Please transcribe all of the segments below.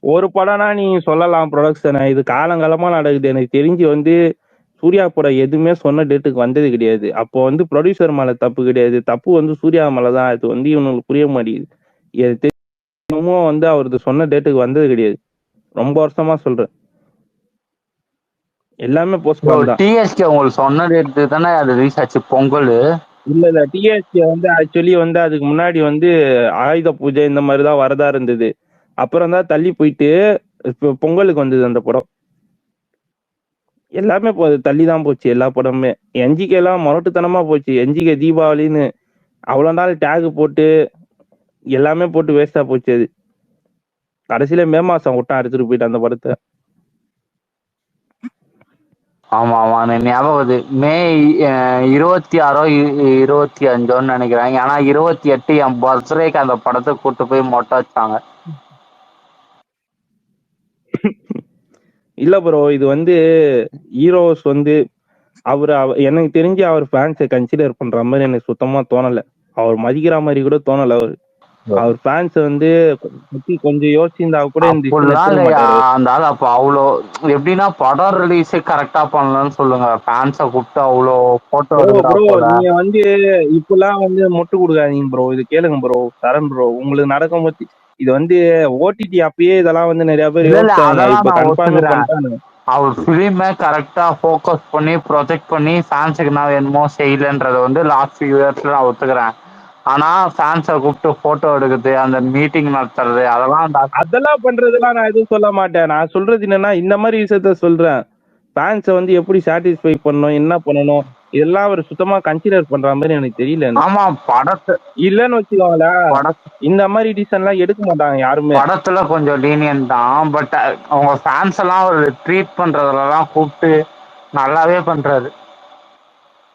ஒரு படம்னா நீ சொல்லலாம் ப்ரொடக்ஷனை, இது காலங்காலமா நடக்குது. எனக்கு தெரிஞ்சு வந்து சூர்யா படம் எதுவுமே சொன்ன டேட்டுக்கு வந்தது கிடையாது. அப்போ வந்து ப்ரொடியூசர் மேல தப்பு கிடையாது, தப்பு வந்து சூர்யா மேலதான். அது வந்து இவனுக்கு புரிய மாட்டேங்குது. இன்னமும் வந்து அவரது சொன்ன டேட்டுக்கு வந்தது கிடையாது. ரொம்ப வருஷமா சொல்றேன். எல்லாமே போஸ்ட்பான் தான். டிஎஸ்கே உங்களுக்கு சொன்ன டேட்டு தானே அது ரிலீஸ் ஆச்சு, பொங்கல். இல்ல டிஎஸ்கே வந்து ஆக்சுவலி வந்து அதுக்கு முன்னாடி வந்து ஆயுத பூஜை இந்த மாதிரி தான் வரதா இருந்தது. அப்புறம் தான் தள்ளி போயிட்டு இப்போ பொங்கலுக்கு வந்தது அந்த படம். எல்லாமே தள்ளி தான் போச்சு எல்லா படமுமே. என்ஜிகே எல்லாம் முரட்டுத்தனமா போச்சு. என்ஜிகே தீபாவளின்னு அவ்வளவு நாள் டேக் போட்டு எல்லாமே போட்டு வேஸ்டா போச்சு. அது கடைசியில மே மாசம் விட்டா எடுத்துட்டு போயிட்டு அந்த படத்தை. ஆமா ஆமா, எனக்கு ஞாபகம் வருது. மே 26 25 நினைக்கிறேன். ஏன்னா 28 என் பர்த்டேக்கு அந்த படத்தை கூட்டு போய் மொட்டை வச்சாங்க. இல்ல ப்ரோ, இது வந்து ஹீரோஸ் வந்து எனக்கு தெரிஞ்சு அவர் ஃபேன்ஸை கன்சிடர் பண்ற மாதிரி எனக்கு சுத்தமா தோணல. அவர் மதிக்கிற மாதிரி கூட தோணல. அவர் ஃபேன்ஸ் வந்து பத்தி கொஞ்சம் யோசிச்சிருந்தா கூட இந்த விஷயம் அப்படிலாம் எடுத்துக்க இல்லையா மாட்டாரு. அந்த ஆள். அப்ப அவ்வளோ எப்படின்னா படம் ரிலீஸே கரெக்டா பண்ணலன்னு சொல்லுங்க. ஃபேன்ஸை கூப்பிட்டு அவ்வளோ போட்டோ எடுக்கிறா ப்ரோ போல. நீங்க வந்து இப்பெல்லாம் வந்து மொட்டு கொடுக்காதீங்க ப்ரோ. இது கேளுங்க ப்ரோ, சரண் ப்ரோ, உங்களுக்கு நடக்கும் போது இது வந்து ஓடிடி அப்பயே இதெல்லாம் வந்து நிறைய பேர் இல்ல இல்ல, யோசிச்சாங்க. அதெல்லாம் இப்ப நான் கன்ஃபார்மே ஒத்துக்கிறேன். பண்ணிட்டாங்க. அவர் ஃபிலிமை கரெக்டா ஃபோக்கஸ் பண்ணி ப்ரொஜெக்ட் பண்ணி ஃபேன்ஸுக்கு நான் என்னமோ செய்யலன்றத வந்து லாஸ்ட் ஃபியூ இயர்ஸ்ல நான் ஒத்துக்கிறேன். ஆனா ஃபேன்ஸை கூப்பிட்டு போட்டோ எடுக்கிறது, அந்த மீட்டிங் நடத்துறது, அதெல்லாம் பண்றதெல்லாம் நான் எதுவும் சொல்ல மாட்டேன். நான் சொல்றது என்னன்னா இந்த மாதிரி விஷயத்த சொல்றேன். ஃபேன்ஸை வந்து எப்படி சாட்டிஸ்ஃபை பண்ணணும், என்ன பண்ணணும், இதெல்லாம் அவர் சுத்தமா கன்சிடர் பண்ற மாதிரி எனக்கு தெரியல. ஆமா படத்தை இல்லன்னு வச்சுக்கோங்களேன், இந்த மாதிரி டிசிஷன் எல்லாம் எடுக்க மாட்டாங்க யாருமே. படத்துல கொஞ்சம் லீனியன்ட் தான். பட் அவங்க ஃபேன்ஸ் எல்லாம் ஒரு ட்ரீட் பண்றதுலலாம் கூப்பிட்டு நல்லாவே பண்றாரு.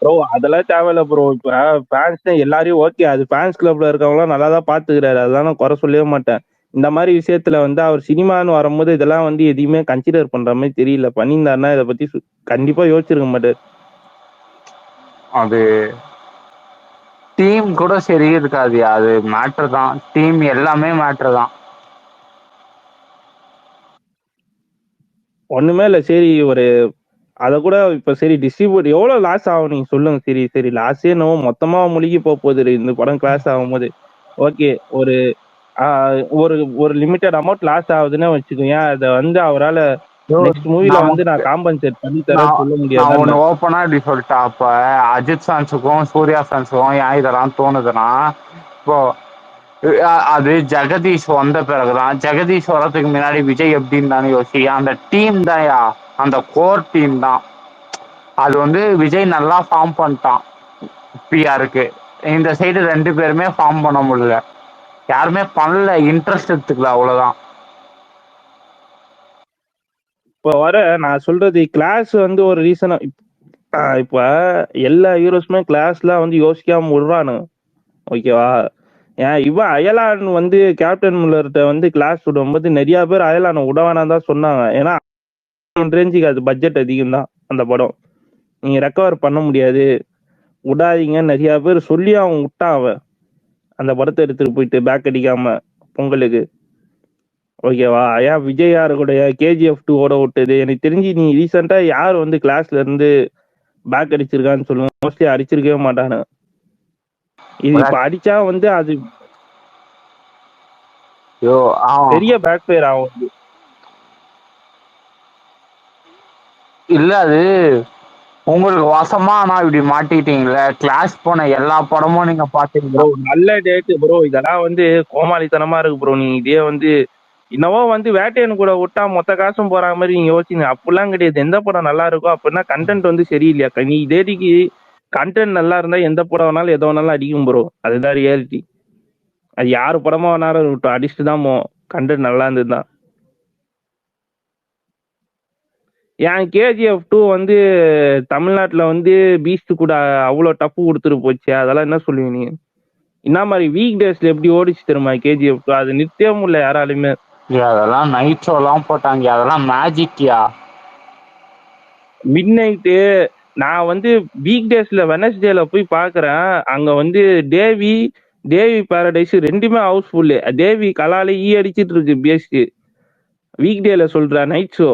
ப்ரோ அதெல்லாம் தேவையில்ல ப்ரோ. இப்ப ஃபேன்ஸ் எல்லாரையும் ஓகே, அது ஃபேன்ஸ் கிளப்ல இருக்கவங்களாம் நல்லா தான் பாத்துக்கிறாரு, அதெல்லாம் நான் குறை சொல்லவே மாட்டேன். இந்த மாதிரி விஷயத்துல வந்து அவர் சினிமான்னு வரும்போது இதெல்லாம் வந்து எதையுமே கன்சிடர் பண்ற மாதிரி தெரியல. பண்ணியிருந்தாருன்னா இதை பத்தி கண்டிப்பா யோசிச்சிருக்க மாட்டாரு. அது டீம் கூட சரி இருக்காது, அது மேட்டர் தான். டீம் எல்லாமே மேட்டர் தான். ஒண்ணுமே இல்ல. சரி ஒரு அத கூட இப்ப சரி டிஸ்ட்ரிபியூட் எவ்வளவு லாஸ் ஆகும் நீங்க சொல்லுங்க. சரி சரி லாஸே என்னவோ மொத்தமா முழுகி போகுது இந்த படம் கிளாஸ் ஆகும்போது. ஓகே, ஒரு ஒரு ஒரு லிமிட்டட் அமௌண்ட் லாஸ் ஆகுதுன்னு வச்சுக்கோங்க. அதை வந்து அவரால் நெக்ஸ்ட் மூவில வந்து நான் காம்பன்சேட் பண்ணி தரேன்னு சொல்ல நான் முடியாதுன்னு. ஒன்று ஓப்பனா இப்படி சொல்லிட்டேன். அப்ப அஜித் ஃபேன்ஸுக்கும் சூர்யா ஃபேன்ஸுக்கும் ஏன் இதெல்லாம் தோணுதுன்னா, இப்போ அது ஜெகதீஷ் வந்த பிறகுதான். ஜெகதீஷ் வர்றதுக்கு முன்னாடி விஜய் எப்படின்னு தானே யோசி. அந்த டீம் தான்யா, அந்த கோர் டீம் தான். அது வந்து விஜய் நல்லா ஃபார்ம் பண்ணிட்டான் பிஆருக்கு. இந்த சைடு 2 பேருமே ஃபார்ம் பண்ண முடியல, யாருமே பண்ணல, இன்ட்ரெஸ்ட் எடுத்துக்கல, அவ்வளவுதான். இப்போ வர நான் சொல்றது கிளாஸ் வந்து ஒரு ரீசனா. இப்ப எல்லா ஹீரோஸுமே கிளாஸ்ல வந்து யோசிக்காம விடுறானு. ஓகேவா? ஏன் இவன் அயலான் வந்து கேப்டன் முல்லர்கிட்ட வந்து கிளாஸ் விடும்போது நிறைய பேர் அயலான விடவானான்னு தான் சொன்னாங்க. ஏன்னா ரேஞ்சுக்கு அது பட்ஜெட் அதிகம் தான் அந்த படம், நீங்க ரெக்கவர் பண்ண முடியாது, விடாதீங்க நிறைய பேர் சொல்லி அவன் விட்டான். அவன் அந்த படத்தை எடுத்துட்டு போயிட்டு பேக் அடிக்காம பொங்கலுக்கு. ஓகேவா? ஏன் விஜய் யாருடைய கேஜிஎஃப் 2 ஓட விட்டது? எனக்கு தெரிஞ்சு நீ ரீசெண்டா யார் வந்து கிளாஸ்ல இருந்து பேக் அடிச்சிருக்கான்னு சொல்லுங்க. மோஸ்ட்லி அடிச்சிருக்கவே மாட்டானு. இது இப்ப அடிச்சா வந்து அது பெரிய பேக் ஃபயர் ஆகும். இல்ல அது உங்களுக்கு வசமா நான் இப்படி மாட்டிட்டீங்களே. கிளாஸ் போன எல்லா படமும் நீங்க பாத்தீங்கன்னா ப்ரோ நல்ல டேட் ப்ரோ. இதெல்லாம் வந்து கோமாளித்தனமா இருக்கு ப்ரோ. நீ இதே வந்து இன்னவோ வந்து வேட்டையன் கூட விட்டா மொத்த காசும் போற மாதிரி நீங்க யோசிங்க. அப்படிலாம் கிடையாது. எந்த படம் நல்லா இருக்கோ அப்படின்னா கண்டென்ட் வந்து சரியில்லையா, நீ இதேடிக்கு கண்டென்ட் நல்லா இருந்தா எந்த படம் வேணாலும் எதை வேணாலும் அடிக்கும் ப்ரோ. அதுதான் ரியாலிட்டி. அது யாரு படமா வேணாலும் விட்டோம் அடிச்சுட்டு தான் கண்டென்ட் நல்லா இருந்ததுதான். ஏன் கேஜிஎஃப் 2 வந்து தமிழ்நாட்டுல வந்து பீஸ்ட் கூட அவ்வளோ டஃப் கொடுத்துட்டு போச்சு. அதெல்லாம் என்ன சொல்லுவீங்க நீங்க? என்ன மாதிரி வீக் டேஸ்ல எப்படி ஓடிச்சு தெரியுமா கேஜிஎஃப் 2? அது நிறுத்தவே முடியல யாராலுமே. அதெல்லாம் நைட் ஷோலாம் போட்டாங்க, அதெல்லாம் மேஜிக்யா. மிட் நைட்டு நான் வந்து வீக் டேஸ்ல வெனஸ்டேல போய் பாக்குறேன். அங்க வந்து தேவி தேவி பாரடைஸ் ரெண்டுமே ஹவுஸ்ஃபுல்லு. தேவி கலால ஈ அடிச்சிட்டு இருக்கு பேஸ்ட். வீக் டேல சொல்ற நைட் ஷோ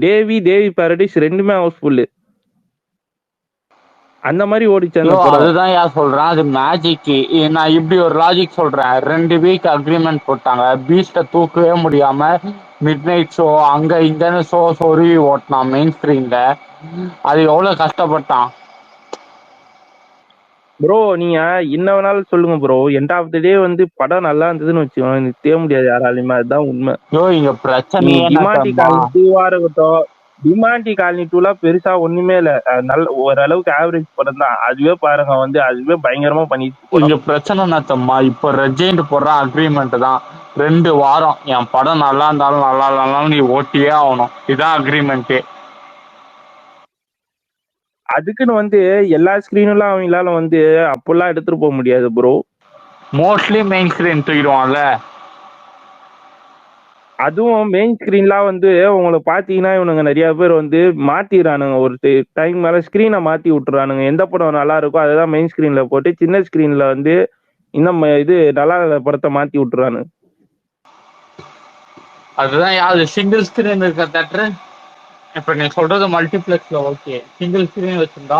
தேவி பாரடைஸ் ரெண்டுமே ஹவுஸ்ஃபுல்லு அந்த மாதிரி ஓடிச்சு அந்த படம். அதுதான் யார் சொல்றேன், அது மேஜிக். நான் இப்படி ஒரு லாஜிக் சொல்றேன். 2 வீக் அக்ரிமெண்ட் போட்டாங்க, பீஸ்ட தூக்கவே முடியாம மிட் நைட் ஷோ அங்க இங்கன்னு ஷோ சொருவி ஓட்டினான் மெயின் ஸ்கிரீன்ல. அது எவ்வளவு கஷ்டப்பட்டான் ப்ரோ. நீங்க என்ன வேணாலும் சொல்லுங்க ப்ரோ, எண்ட் ஆஃப் த டே வந்து படம் நல்லா இருந்ததுன்னு வச்சுக்கோங்க, நிறுத்தவே முடியாது யாராலையுமே. அதுதான் உண்மை. இங்க நீ பிரச்சனையே என்ன டிமாண்டி தெரியுமா? காலனி 2 இருக்கட்டும், டிமாண்டி காலனி 2லாம் பெருசா ஒண்ணுமே இல்ல. நல்ல ஓரளவுக்கு ஆவரேஜ் படம் தான். அதுவே பாருங்க வந்து அதுவே பயங்கரமா பண்ணிட்டு இங்க படம். பிரச்சனை என்ன தெரியுமா? இப்ப ரெஜெண்ட் போடுற அக்ரிமெண்ட் தான் 2 வாரம். என் படம் நல்லா இருந்தாலும் நல்லா இல்லைனாலும் நீ ஓட்டியே ஆகணும், இதான் அக்ரிமெண்ட்டே. அதுக்குன்னு வந்து எல்லா ஸ்கிரீனும் அவங்களால வந்து அப்பெல்லாம் எடுத்துட்டு போக முடியாது ப்ரோ. மோஸ்ட்லி மெயின் ஸ்கிரீன் தூக்கிடுவான்ல. அதுவும் மெயின் ஸ்கிரீன்லாம் வந்து உங்களுக்கு பாத்தீங்கன்னா இவனுங்க நிறைய பேர் வந்து மாத்திடுறானுங்க. ஒரு டைம் மேல ஸ்கிரீனை மாத்தி விட்டுறானுங்க. எந்த படம் நல்லா இருக்கோ அதுதான் மெயின் ஸ்கிரீன்ல போட்டு சின்ன ஸ்கிரீன்ல வந்து இன்னும் இது நல்லா படத்தை மாத்தி விட்டுறானு. அதுதான் யாரு சிங்கிள் ஸ்கிரீன் இருக்க தேட்டரு. இப்ப நீ சொல்றது மல்டிபிளெக்ஸ்ல ஓகே, சிங்கிள் ஸ்கிரீன் வச்சிருந்தா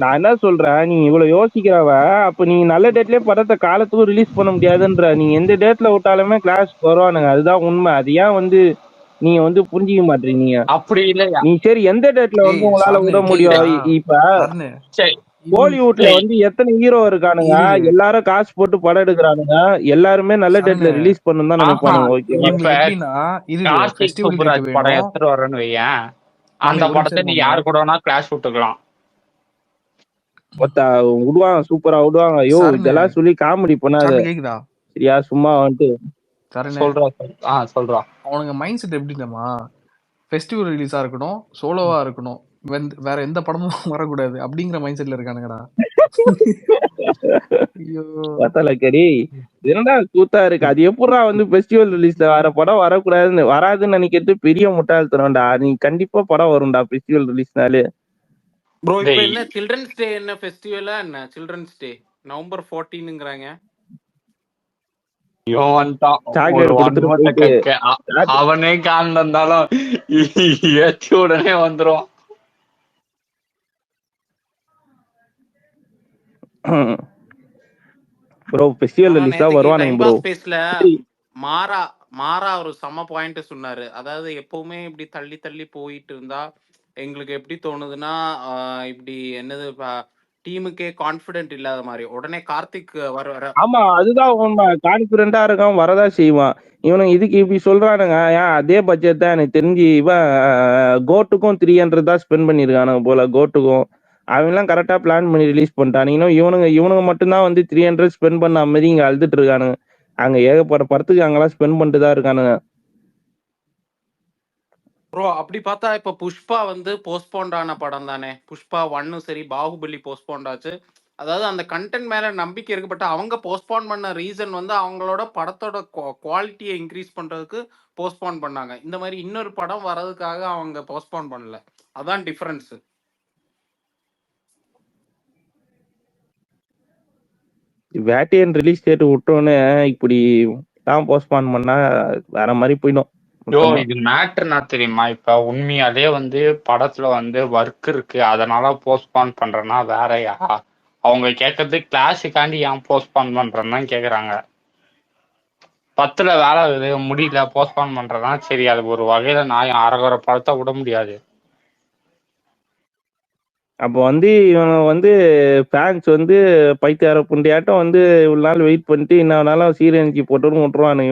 நான் என்ன சொல்றேன், நீ இவ்வளவு யோசிக்கிறவ அப்ப நீ நல்ல டேட்லயே படத்தை காலத்துக்கும் ரிலீஸ் பண்ண முடியாதுன்ற. நீ எந்த டேட்ல விட்டாலுமே கிளாஸ் வருவானுங்க, அதுதான் உண்மை. அது ஏன் வந்து நீங்க வந்து புரிஞ்சிக்க மாட்டீங்க. அப்படி இல்லையா? நீ சரி எந்த டேட்ல வந்து உங்களால விட முடியும்? இப்ப சரி, ஹாலிவுட்ல வந்து எத்தனை ஹீரோ இருக்கானுங்க, எல்லாரும் காசு போட்டு படம் எடுக்கிறானுங்க, எல்லாருமே நல்ல டேட்ல ரிலீஸ் பண்ணணும் தான் ஆஹா, நினைப்பானுங்க. ஓகேவா? இப்ப கார்த்திக் சூப்பராஜ் படம் எடுத்துட்டு வரேன்னு வையேன், அந்த படத்தை நீ யாரு கூட வேணா கிளாஸ் விட்டுக்கலாம். விடுவாங்க, சூப்பரா விடுவாங்க. ஐயோ இதெல்லாம் சொல்லி காமெடி பண்ணாத சரியா, சும்மா வந்துட்டு சொல்றா. அவனுங்க மைண்ட் செட் எப்படின்னா ஃபெஸ்டிவல் ரிலீஸா இருக்கணும், சோலோவா இருக்கணும், வேற எந்த படமும் வரக்கூடாது அப்படிங்கிற மைண்ட் செட்ல இருக்கானுங்கடா. கரி என்னடா கூத்தா இருக்கு. அது எப்படா வந்து ஃபெஸ்டிவல் ரிலீஸ்ல வர படம் வரக்கூடாதுன்னு வராதுன்னு நினைக்கிறது பெரிய முட்டாள்தனம்டா. நீ கண்டிப்பா படம் வரும்டா ஃபெஸ்டிவல் ரிலீஸ்னாலே. ப்ரோ இப்போ என்ன சில்ட்ரன்ஸ் டே என்ன ஃபெஸ்டிவலா என்ன? சில்ட்ரன்ஸ் டே நவம்பர் 14ங்கறாங்க. அவனே காண்டாலும் ஏற்றி உடனே வந்துரும். ப்ரோ ஃபெஸ்டிவல் ரிலீஸா வருவானுங்க ப்ரோ. ஸ்பேஸ்ல மாறா ஒரு சம பாயிண்ட் சொன்னாரு. அதாவது எப்பவுமே இப்படி தள்ளி தள்ளி போயிட்டு இருந்தா எங்களுக்கு எப்படி தோணுதுன்னா இப்படி என்னது டீமுக்கே கான்ஃபிடென்ட் இல்லாத மாதிரி. உடனே கார்த்திக் வர ஆமா அதுதான் உண்மை. கான்பிடண்டா இருக்கான், வரதா செய்வான். இவனுங்க இதுக்கு இப்படி சொல்றானுங்க. ஏன் அதே பட்ஜெட் தான் எனக்கு தெரிஞ்சு இவன் கோட்டுக்கும் 300 தான் ஸ்பெண்ட் பண்ணிருக்கானுங்க போல. கோட்டுக்கும் அவன்லாம் கரெக்டா பிளான் பண்ணி ரிலீஸ் பண்ணிட்டானுங்க. இவனுங்க மட்டும்தான் வந்து 300 ஸ்பெண்ட் பண்ண மாதிரி இங்க அழுதுட்டு இருக்கானுங்க. அங்க ஏகப்பட்ட படத்துக்கு அங்கெல்லாம் ஸ்பெண்ட் பண்ணிட்டு தான் இருக்கானுங்க. ப்ரோ அப்படி பார்த்தா இப்ப புஷ்பா வந்து போஸ்ட்போண்ட் ஆன படம் தானே. புஷ்பா 1 சரி, பாகுபலி போஸ்ட்போண்ட் ஆச்சு. அதாவது அந்த கண்டென்ட் மேல நம்பிக்கை இருக்கு. பட் அவங்க போஸ்ட்போன் பண்ண ரீசன் வந்து அவங்களோட படத்தோட குவாலிட்டியை இன்க்ரீஸ் பண்றதுக்கு போஸ்ட்போன் பண்ணாங்க. இந்த மாதிரி இன்னொரு படம் வர்றதுக்காக அவங்க போஸ்ட்போன் பண்ணல. அதான் டிஃபரன்ஸ். வேட்டையன் ரிலீஸ் டேட் விட்டோன்னு இப்படி தான் போஸ்ட்போன் பண்ணா வேற மாதிரி போயிடும். இது மேட்டர் என்ன தெரியுமா? இப்ப உண்மையாலே வந்து படத்துல வந்து ஒர்க் இருக்கு அதனால போஸ்ட்போன் பண்றேன்னா வேறயா? அவங்க கேட்கறது கிளாஸுக்காண்டி ஏன் போஸ்ட்போன் பண்றேன்னு தான் கேக்குறாங்க. 10ல வேலை முடியல போஸ்ட்போன் பண்றதுனா சரி, அது ஒரு வகையில நான் அரகுற படத்தை விட முடியாது. அப்போ வந்து இவங்க வந்து ஃபேன்ஸ் வந்து பைத்தியார புண்டியாட்டம் வந்து இவ்வளவு நாள் வெயிட் பண்ணிட்டு இன்னொரு சீரஞ்சி போட்டுன்னு விட்டுருவானு.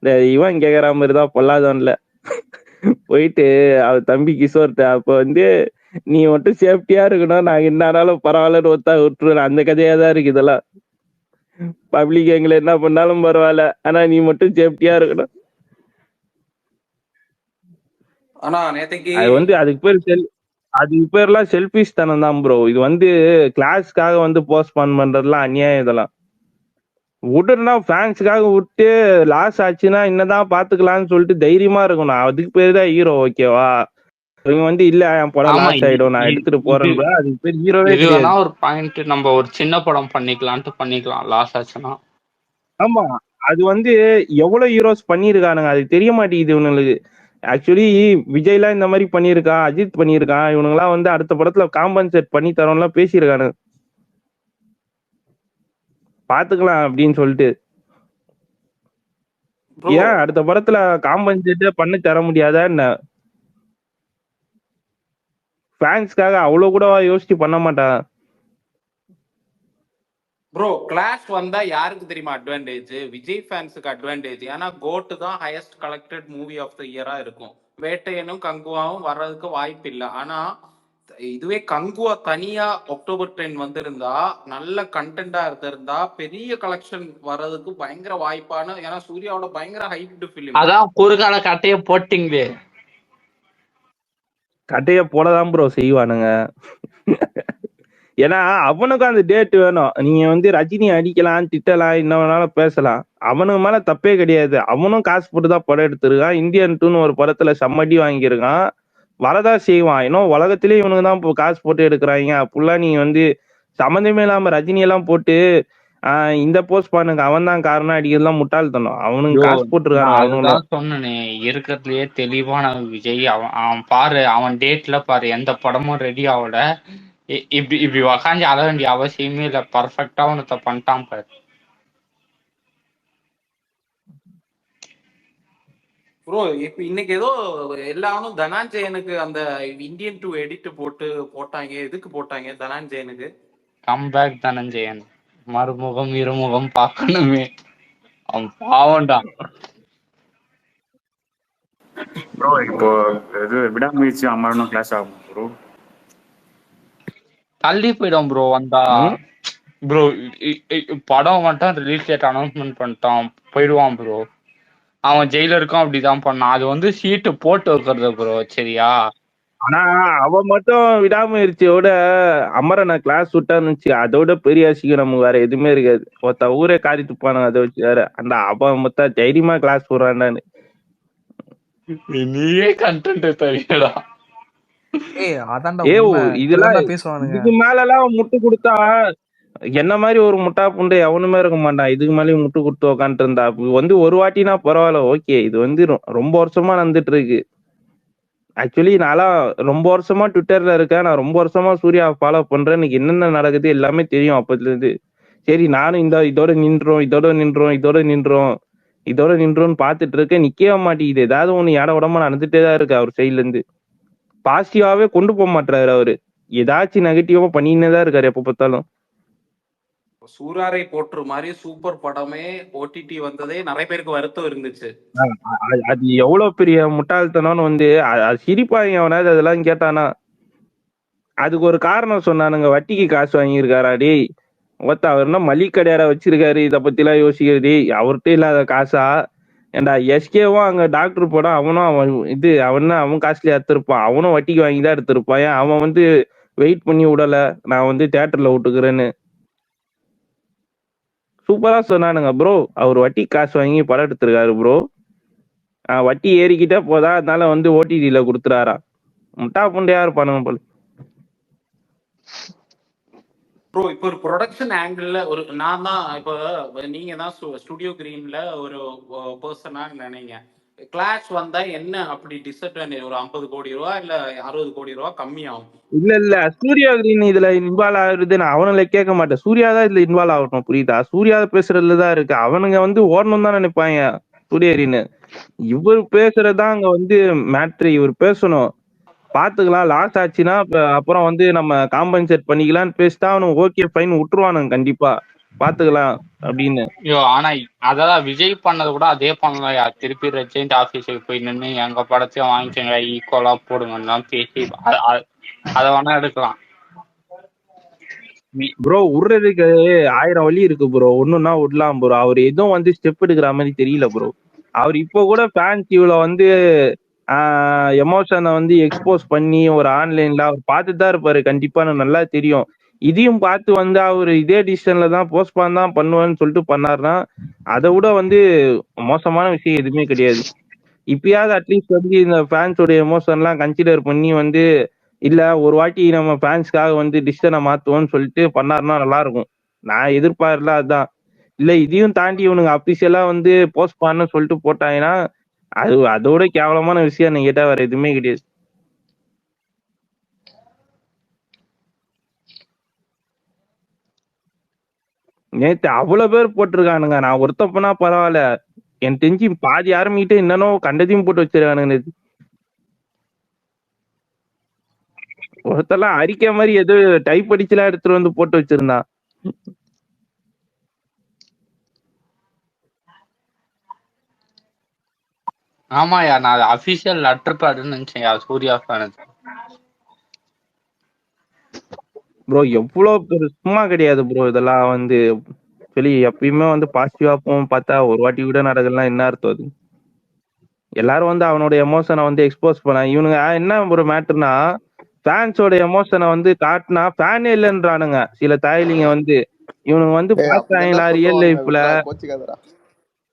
இந்த இவன் கேட்கற மாதிரி தான் பொல்லாதவன்ல போயிட்டு அவ தம்பி கிஷோர்ட்ட அப்ப வந்து நீ மட்டும் சேஃப்டியா இருக்கணும், நாங்க என்னாலும் பரவாயில்லன்னு ஒத்தா விட்டுருவேன். அந்த கதையா தான் இருக்கு இதெல்லாம். பப்ளிக் எங்களை என்ன பண்ணாலும் பரவாயில்ல, ஆனா நீ மட்டும் சேஃப்டியா இருக்கணும். ஆனா நேத்தைக்கு அது வந்து அதுக்கு பேர்லாம் செல்ஃபிஷ் தனம் தான் ப்ரோ. இது வந்து கிளாஸ்க்காக வந்து போஸ்ட்போன் பண்றதுலாம் அநியாயம். இதெல்லாம் விட்டுனா ஃபேன்ஸுக்காக விட்டு லாஸ் ஆச்சுன்னா என்னதான் பாத்துக்கலாம்னு சொல்லிட்டு தைரியமா இருக்கணும். அதுக்கு பேர் தான் ஹீரோ. ஓகேவா? இவங்க வந்து இல்ல என் படம் லாஸ் ஆயிடும் நான் எடுத்துட்டு போறேன், அதுக்கு பேர் ஹீரோவே கிடையாது. ஒரு பாயிண்ட் நம்ம ஒரு சின்ன படம் பண்ணிக்கலாம் லாஸ் ஆச்சுன்னா. ஆமா அது வந்து எவ்வளவு ஹீரோஸ் பண்ணியிருக்கானுங்க அது தெரிய மாட்டேங்குது இவனுங்களுக்கு. ஆக்சுவலி விஜய்லாம் இந்த மாதிரி பண்ணியிருக்கான், அஜித் பண்ணியிருக்கான், இவனுங்கெல்லாம் வந்து அடுத்த படத்துல காம்பன்சேட் பண்ணி தரோம்லாம் பேசியிருக்கானு, பாத்துக்கலாம் அப்படின்னு சொல்லிட்டு. ப்ரோ ஏன் அடுத்த படத்துல காம்பன்சேட்டே பண்ணி தர முடியாதா என்ன? ஃபேன்ஸ்க்காக அவ்வளவு கூட யோசிச்சு பண்ண மாட்டான். ப்ரோ கிளாஷ் வந்தா யாருக்கு தெரியுமா அட்வான்டேஜ்? விஜய் ஃபேன்ஸுக்கு அட்வான்டேஜ். ஏன்னா கோட்டு தான் highest collected movie of the இயரா இருக்கும். வேட்டையனும் கங்குவாவும் வர்றதுக்கு வாய்ப்பு இல்லை. ஆனா இதுவே கங்குவா தனியா அக்டோபர் 10 வந்திருந்தா, நல்ல கண்டென்ட்டா இருந்திருந்தா, பெரிய கலெக்ஷன் வர்றதுக்கு பயங்கர வாய்ப்பான, ஏன்னா சூர்யாவோட பயங்கர ஹைப்டு ஃபிலிம். அதான் குறுக்கால கட்டைய போட்டிங்களே. கட்டைய போடதான் ப்ரோ செய்வானுங்க. ஏன்னா அவனுக்கும் அந்த டேட் வேணும். நீங்க வந்து ரஜினி அடிக்கலாம், திட்டலாம், என்ன வேணாலும் பேசலாம், அவனுக்கு மேல தப்பே கிடையாது. அவனும் காசு போட்டு தான் படம் எடுத்திருக்கான். இந்தியன் 2ன்னு ஒரு படத்துல செம்மடி வாங்கியிருக்கான், வரதான் செய்வான். இன்னும் உலகத்திலேயே இவனுக்கு தான் இப்போ காசு போட்டு எடுக்கிறாங்க. அப்படிலாம் நீ வந்து சம்மந்தமே இல்லாம ரஜினி எல்லாம் போட்டு இந்த போஸ்ட் பண்ணுங்க அவன் தான் காரணம் அடிக்கிறதுலாம் முட்டாள்தனம். அவனுக்கு காசு போட்டுருக்காங்க அவனுங்களும். அதுதான் சொன்னனே, இருக்கிறதுலயே தெளிவான விஜய். அவன் பாரு, அவன் டேட்ல பாரு எந்த படமும் ரெடி ஆகல. இப்படி இப்படி உக்காந்து அழ வேண்டிய அவசியமே இல்ல. பர்ஃபெக்டா உனத்த பண்ணிட்டான் பாரு. ப்ரோ இப்ப இன்னைக்கு ஏதோ எல்லாரும் தனாஞ்சயனுக்கு அந்த இந்தியன் 2 எடிட் போட்டாங்க. எதுக்கு போட்டாங்க தனாஞ்சயனுக்கு? கம்பேக் தனஞ்சயன், மறுமுகம் இருமுகம் பார்க்கணுமே. அவன் பாவம்டா ப்ரோ. இப்போ இது விடாமுயற்சி அமரனும் கிளாஸ் ஆகும் ப்ரோ. தள்ளி போயிடும் ப்ரோ வந்தா. ப்ரோ படம் மட்டும் ரிலீஸ் டேட் அனௌன்ஸ்மெண்ட் பண்ணிட்டான், போயிடுவான் ப்ரோ. அவன் ஜெயிலருக்கும் அப்படிதான் பண்ணான். அது வந்து சீட்டு போட்டு வைக்கிறது ப்ரோ, சரியா? ஆனா அவன் மட்டும் விடாமுயற்சியோட அமரனை கிளாஸ் விட்டான்னு அதோட பெரிய அசிங்கம் நமக்கு வேற எதுவுமே இருக்காது. ஒருத்த ஊரே காரி துப்பானு அதை வச்சு வேற அந்த அவன் மொத்தம் தைரியமா கிளாஸ் போடுறான்னு. நீயே கண்டென்ட் தெரியடா. இதெல்லாம் இதுக்கு மேல எல்லாம் முட்டு கொடுத்தா என்ன மாதிரி ஒரு முட்டா புண்டை எவனுமே இருக்க மாட்டான். இதுக்கு மேலேயும் முட்டு கொடுத்து உக்காந்துட்டு இருந்தா வந்து ஒரு வாட்டினா பரவாயில்ல, ஓகே. இது வந்து ரொம்ப வருஷமா நடந்துட்டு இருக்கு. ஆக்சுவலி நான்லாம் ரொம்ப வருஷமா ட்விட்டர்ல இருக்கேன். நான் ரொம்ப வருஷமா சூர்யா ஃபாலோ பண்றேன். எனக்கு என்னென்ன நடக்குது எல்லாமே தெரியும் அப்பத்துல இருந்து. சரி நானும் இதோட நின்றோம்னு பாத்துட்டு இருக்கேன். நிக்கவே மாட்டேங்குது. ஏதாவது ஒண்ணு ஏட உடம்பா நடந்துட்டே தான் இருக்கு அவர் சைட்ல இருந்து. பாசிட்டிவாவே கொண்டு போக மாட்டாரு அவரு. ஏதாச்சும் நெகட்டிவா பண்ணினே தான் இருக்காரு எப்ப பார்த்தாலும். சூராரை போற்று மாதிரி சூப்பர் படமே ஓடிடி வந்ததே நிறைய பேருக்கு வருத்தம் இருந்துச்சு. அது எவ்வளவு பெரிய முட்டாள்தனம்னு வந்து சிரிப்பாங்க அவனாவது அதெல்லாம் கேட்டானா. அதுக்கு ஒரு காரணம் சொன்னானுங்க, வட்டிக்கு காசு வாங்கியிருக்காரா. டேய் அவர் என்ன மளிகை கடையாரா வச்சிருக்காரு, இதை பத்தி எல்லாம் யோசிக்கிறது அவர்கிட்ட இல்லாத காசா? ஏண்டா எஸ்கேவும் அங்க டாக்டர் போடான், அவன் காசுலயே எடுத்திருப்பான். அவனும் வட்டிக்கு வாங்கிதான் எடுத்திருப்பான். ஏன் அவன் வந்து வெயிட் பண்ணி விடல, நான் வந்து தியேட்டர்ல விட்டுக்கிறேன்னு சூப்பரா சொன்னானுங்க ப்ரோ. அவர் வட்டி காசு வாங்கி படம் எடுத்திருக்காரு ப்ரோ. வட்டி ஏறிக்கிட்டே போதா, அதனால வந்து ஓடிடில கொடுத்துறாரா. முட்டா புண்டையா இருப்பானுங்க போல. ப்ரோ இப்போ ஒரு ப்ரொடக்ஷன் ஆங்கிள் ஒரு நான் தான் இப்போ நீங்க தான் ஸ்டுடியோ கிரீன்ல ஒரு பர்சனா நினைங்க. கிளாஷ் வந்தா என்ன அப்படி டிஸ்அட்வான்டேஜ்? ஒரு 50 கோடி ரூபா இல்ல 60 கோடி ரூபா கம்மியாகும். இல்ல சூர்யா கிரீன் இதுல இன்வால்வ் ஆகுறது நான் அவனுல கேட்க மாட்டேன். சூர்யா தான் இதுல இன்வால்வ் ஆகட்டும், புரியுதா? சூர்யா பேசுறதுலதான் இருக்கு. அவனுங்க வந்து ஓடணும் தான் நினைப்பாங்க சூர்யா கிரீன். இவர் பேசுறதுதான் அங்க வந்து மேட்ரு. இவர் பேசணும், பாத்துக்கலாம், லாஸ் ஆச்சுன்னா அப்புறம் வந்து நம்ம காம்பன்சேட் பண்ணிக்கலாம்னு பேசிட்டா அவனுக்கு ஓகே ஃபைன் விட்டுருவானுங்க கண்டிப்பா, பாத்துக்கலாம் அப்படின்னு. ஆனா அதான் விஜய் பண்ணது கூட அதே பண்ணலாம். திருப்பி ரெஜெண்ட் ஆபீஸுக்கு போய் நின்று எங்க படத்தையும் வாங்கிக்கோங்க, ஈக்குவலா போடுங்க பேசி அதை வேணா எடுக்கலாம். ப்ரோ விடுறதுக்கு 1000 வழி இருக்கு ப்ரோ. ஒண்ணுன்னா விடலாம் ப்ரோ. அவர் எதுவும் வந்து ஸ்டெப் எடுக்கிற மாதிரி தெரியல ப்ரோ. அவர் இப்போ கூட ஃபேன்ஸ் இவ்வளவு வந்து எமோஷனை வந்து எக்ஸ்போஸ் பண்ணி ஒரு ஆன்லைன்ல அவர் பார்த்துட்டு தான் இருப்பாரு கண்டிப்பா, எனக்கு நல்லா தெரியும். இதையும் பார்த்து வந்து அவர் இதே டிசிஷன்ல தான் போஸ்ட்பான் தான் பண்ணுவேன்னு சொல்லிட்டு பண்ணாருன்னா அதை விட வந்து மோசமான விஷயம் எதுவுமே கிடையாது. இப்பயாவது அட்லீஸ்ட் வந்து இந்த ஃபேன்ஸோட எமோஷன் எல்லாம் கன்சிடர் பண்ணி வந்து இல்ல ஒரு வாட்டி நம்ம ஃபேன்ஸ்க்காக வந்து டிசிஷனை மாத்துவோம்னு சொல்லிட்டு பண்ணாருன்னா நல்லா இருக்கும். நான் எதிர்பார்க்கல அதுதான். இல்ல இதையும் தாண்டி இவனுங்க அபிஷியலா வந்து போஸ்ட் பண்ண சொல்லிட்டு போட்டாங்கன்னா அது அதோட கேவலமான விஷயம் நீ கேட்டா வேற எதுவுமே கிடையாது. நேத்து அவ்வளவு பேர் போட்டிருக்கானுங்க. நான் ஒருத்தன் போனா பரவாயில்ல, என் தெரிஞ்சு பாதி ஆரம்பிக்கிட்டு என்னன்னோ கண்டதையும் போட்டு வச்சிருக்கானுங்க நேத்து. ஒருத்தெல்லாம் அறிக்கை மாதிரி எது டைப் அடிச்சுலாம் எடுத்துட்டு வந்து போட்டு வச்சிருந்தான். ஆமாயா, நான் அது அபிஷியல் லெட்டர் பேடுன்னு நினைச்சேன்யா சூர்யா ஃபேனுக்கு. ப்ரோ எவ்வளவு பேர் சும்மா கிடையாது ப்ரோ. இதெல்லாம் வந்து சொல்லி எப்பயுமே வந்து பாசிட்டிவா போகும் பார்த்தா ஒரு வாட்டி கூட நடக்கலாம். என்ன அர்த்தம் அது? எல்லாரும் வந்து அவனோட எமோஷனை வந்து எக்ஸ்போஸ் பண்ண இவனுங்க என்ன ஒரு மேட்டர்னா, ஃபேன்ஸோட எமோஷனை வந்து காட்டினா ஃபேனே இல்லைன்றானுங்க சில தாய்லிங்க வந்து. இவனுங்க வந்து பாக்குறாங்களா ரியல் லைஃப்ல, கோச்சிக்காதடா.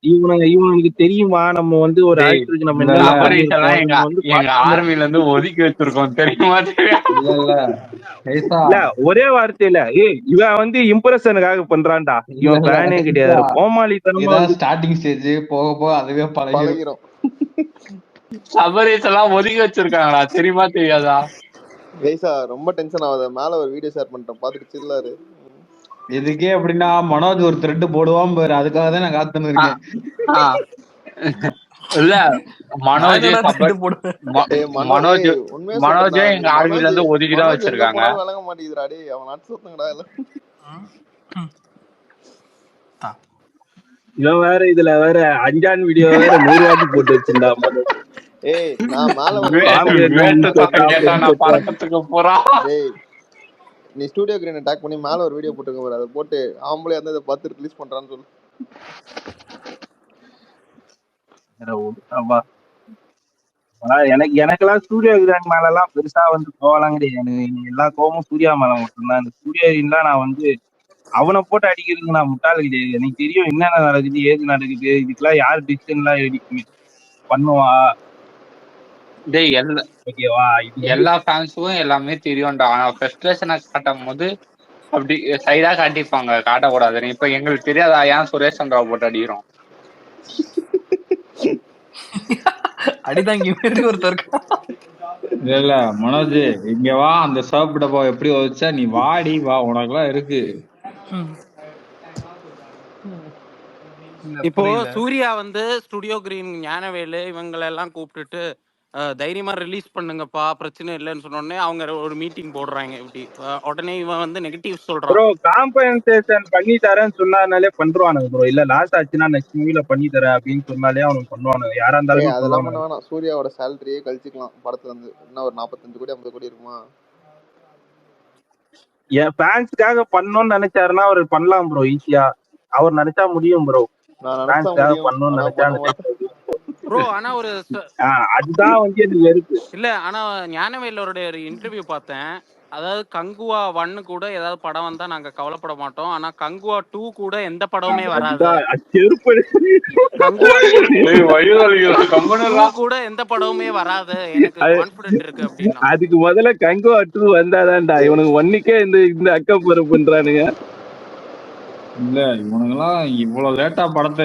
இவனுக்கு தெரியுமா நம்ம வந்து ஒரு டேய், ஆக்டருக்கு நம்ம இல்ல என்ன இல்ல சபரீஷ் எல்லாம் பண்ணிருக்கோம். எங்க இவனுங்க வந்து எங்க ஆர்மில இருந்து ஒதுக்கி வச்சிருக்கோம் தெரியுமா? இல்ல இல்ல ஏசா இல்ல ஒரே வார்த்தையில இவன் வந்து இம்ப்ரெஷனுக்காக பண்றான்டா. இல்ல இவன் இல்ல ஃபேனே ஏசா கிடையாது. கோமாளித்தனமா இதான் வந்து ஸ்டார்டிங் ஸ்டேஜ், போக போக அதுவே பழகிரும். பழகிரும். சபரீஷ் எல்லாம் ஒதுக்கி வச்சிருக்காங்களா தெரியுமா தெரியாதா? ஏய்சா ரொம்ப டென்ஷன் ஆகுது. மேல ஒரு வீடியோ ஷேர் பண்ணிட்டேன், பாத்துட்டு சில்லாரு. இதுக்கே அப்படின்னா மனோஜ் ஒரு த்ரெட் போடுவான் பாரு, அதுக்காக தான் நான் காத்துன்னு இருக்கேன். ஆ, இல்ல நான் மனோஜ் என்னடா சபர் த்ரெட் போடுவேன். டேய் மனோஜ் உண்மையா மனோஜே சொல்றேன்டா. எங்க ஆர்மில இருந்து ஒதுக்கி தான் மனோஜ் எங்க வச்சிருக்காங்க. போனாலும் விளங்க மாட்டேங்குதுடா. டேய் அவன் நாட்டு சொத்துங்கடா இல்ல. இவன் வேற இதுல வேற அஞ்சான் வீடியோ வேற 100 வாட்டி போட்டு வச்சிருந்தா. ஏய் நான் மேல ஒரு வேட்டு சத்தம் கேட்டா நான் பறக்கத்துக்கு போறான். டேய் நீ ஸ்டூடியோ கிரீன் அட்டாக் பண்ணி மேல ஒரு வீடியோ போட்டுருக்க பாரு, அதை போட்டு ஆம்பளை வந்து அதை பார்த்து ரிலீஸ் பண்றான்னு சொல்லு. எனக்கெல்லாம் சூர்யா கிராண்ட் மேல எல்லாம் பெருசா வந்து கோவலாம் கிடையாது. எல்லா கோவமும் சூர்யா மேல மட்டும்தான். இந்த சூர்யா தான் நான் வந்து அவனை போட்டு அடிக்கிறதுக்கு நான் முட்டாள் கிடையாது. எனக்கு தெரியும் என்னென்ன நடக்குது ஏது நடக்குது. இதுக்கெல்லாம் யார் டிசிஷன் எல்லாம் பண்ணுவா. டேய் ஓகேவா? எல்லா ஃபேன்ஸுக்கும் எல்லாமே தெரியும்டா. ஃப்ரஸ்ட்ரேஷனை காட்டும் போது அப்படி சைடா காட்டிப்பாங்க, காட்டக்கூடாதுன்னு. இப்ப எங்களுக்கு தெரியாதா ஏன் சுரேஷ் சந்திராவை போட்டு அடிக்கிறோம்? அடிதாங்கி ஒருத்தர் இல்ல மனோஜ் இங்க வா, அந்த சோப்பு டப்பா எப்படி வச்சா நீ வாடி வா, உனக்குலாம் இருக்கு. இப்போ சூர்யா வந்து ஸ்டுடியோ கிரீன், ஞானவேலு இவங்களெல்லாம் கூப்பிட்டுட்டு தைரியமா ரிலீஸ் பண்ணுங்கப்பா பிரச்சனை இல்லைன்னு சொன்னோடனே அவங்க ஒரு மீட்டிங் போடுறாங்க. இப்படி உடனே இவன் வந்து நெகட்டிவ் சொல்றான். ப்ரோ காம்பன்சேஷன் பண்ணி தரேன்னு சொன்னாலே பண்றானுங்க ப்ரோ. இல்ல லாஸ் ஆச்சுன்னா நெக்ஸ்ட் மூவில பண்ணி தரேன் அப்படின்னு சொன்னாலே அவனுக்கு பண்ணுவானுங்க. யாரா இருந்தாலும் அதெல்லாம் பண்ண வேணாம். சூர்யாவோட சேலரியே கழிச்சுக்கலாம் படத்துல இருந்து. என்ன ஒரு 45 கோடி 50 கோடி இருக்குமா? என் ஃபேன்ஸ்க்காக பண்ணணும்னு நினைச்சாருன்னா அவர் பண்ணலாம் ப்ரோ. ஈஸியா அவர் நினைச்சா முடியும் ப்ரோ. ஃபேன்ஸ்க்காக பண்ணணும்னு நினைச்சா ப்ரோ ஆனா ஒரு அதுதான் வந்து எனக்கு வெறுப்பு. இல்ல ஆனா ஞானவேலோட ஒரு இன்டர்வியூ பார்த்தேன். அதாவது கங்குவா 1 கூட ஏதாவது படம் வந்தா நாங்க கவலைப்பட மாட்டோம், ஆனா கங்குவா 2 கூட எந்த படமுமே வராது. கங்குவா கூட எந்த படமுமே வராது, எனக்கு கான்ஃபிடென்ட் இருக்கு அப்படின்னா. அதுக்கு முதல்ல கங்குவா 2 வந்தாதான்டா. இவனுக்கு ஒன்னுக்கே இந்த அக்கப்புறம் பண்றானுங்க. இல்ல இவனுங்கெல்லாம் இவ்வளவு லேட்டா படத்தை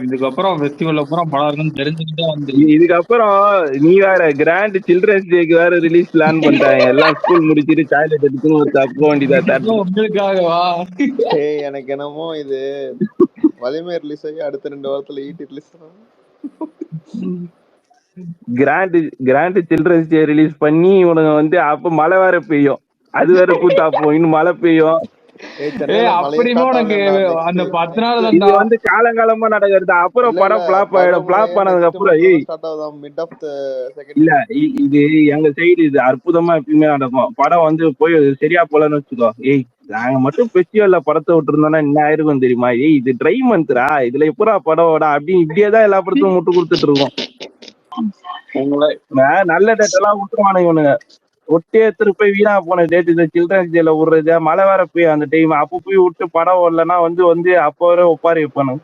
இதுக்கப்புறம் ஃபெஸ்டிவல் அப்புறம் படம் இருக்குன்னு தெரிஞ்சுக்கிட்டே வந்து இதுக்கப்புறம் நீ வேற கிராண்ட் சில்ட்ரன்ஸ் டேக்கு வேற ரிலீஸ் பிளான் பண்றாங்க. எல்லாம் ஸ்கூல் முடிச்சிட்டு சாக்லேட் எடுத்து ஒரு தப்ப வேண்டியதா உங்களுக்காகவா? எனக்கு என்னமோ இது வலிமை ரிலீஸ் ஆகி அடுத்த 2 வாரத்துல Eetti release grand children's day release பண்ணி இவனுங்க வந்து அப்ப மழை வேற பெய்யும். அது வேற கூத்தாப்போம். இன்னும் மழை பெய்யும். அந்த 10 நாள் இது வந்து காலங்காலமா நடக்கிறது. அப்புறம் படம் பிளாப் ஆயிடும். பிளாப் ஆனதுக்கு அப்புறம் இல்ல இது எங்க சைடு இது அற்புதமா எப்பயுமே நடக்கும். படம் வந்து போய் சரியா போலன்னு வச்சுக்கோ. நாங்க மட்டும் ஃபெஸ்டிவல்ல படத்தை விட்டு இருந்தோம்னா என்ன ஆயிருக்கும் தெரியுமா? இது ட்ரை மந்த்ரா, இதுல எப்படா படம் ஓட அப்படின்னு இப்படியேதான் எல்லா படத்தையும் முட்டு கொடுத்துட்டு இருக்கோம். நல்ல டேட் எல்லாம் விட்டுருவானு இவனுங்க. ஒட்டே திருப்பி வீணா போன டேட் இந்த சில்ட்ரன்ஸ் டேல விடுறது. மழை வேற போய் அந்த டைம் அப்ப போய் விட்டு படம் வரலன்னா வந்து அப்ப வர ஒப்பாரி வைப்பானு.